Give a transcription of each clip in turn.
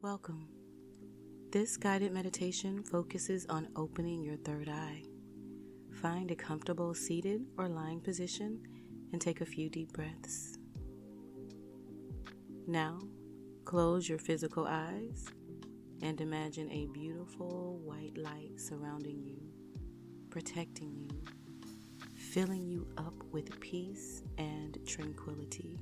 Welcome. This guided meditation focuses on opening your third eye. Find a comfortable seated or lying position and take a few deep breaths. Now, close your physical eyes and imagine a beautiful white light surrounding you, protecting you, filling you up with peace and tranquility.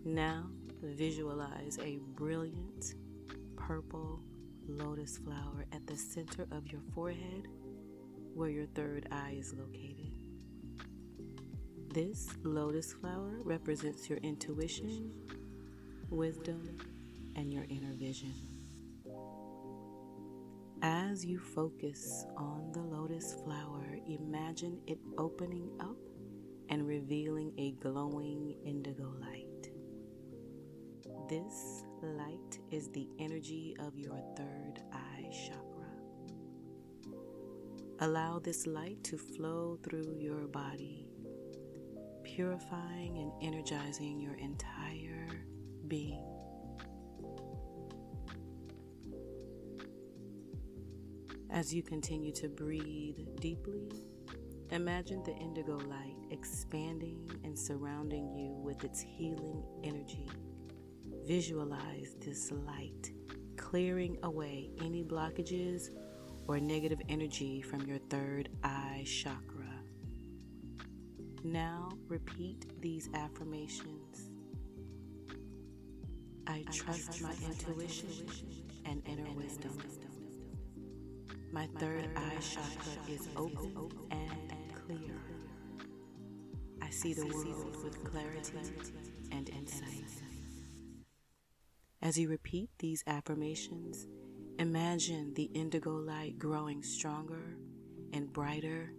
Now, visualize a brilliant purple lotus flower at the center of your forehead where your third eye is located. This lotus flower represents your intuition, wisdom, and your inner vision. As you focus on the lotus flower, imagine it opening up and revealing a glowing indigo light. This light is the energy of your third eye chakra. Allow this light to flow through your body, purifying and energizing your entire being. As you continue to breathe deeply, imagine the indigo light expanding and surrounding you with its healing energy. Visualize this light clearing away any blockages or negative energy from your third eye chakra. Now repeat these affirmations. I trust my intuition and inner wisdom. My third eye chakra is open and clear. I see the world with clarity and insight. As you repeat these affirmations, imagine the indigo light growing stronger and brighter,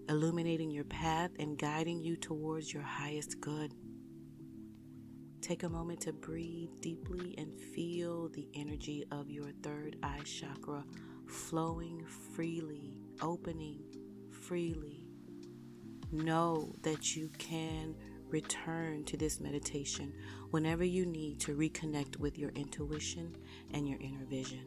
illuminating your path and guiding you towards your highest good. Take a moment to breathe deeply and feel the energy of your third eye chakra flowing freely, opening freely. Know that you can return to this meditation whenever you need to reconnect with your intuition and your inner vision.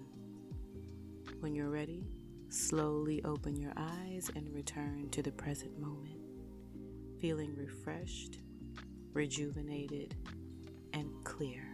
When you're ready, slowly open your eyes and return to the present moment, feeling refreshed, rejuvenated, and clear.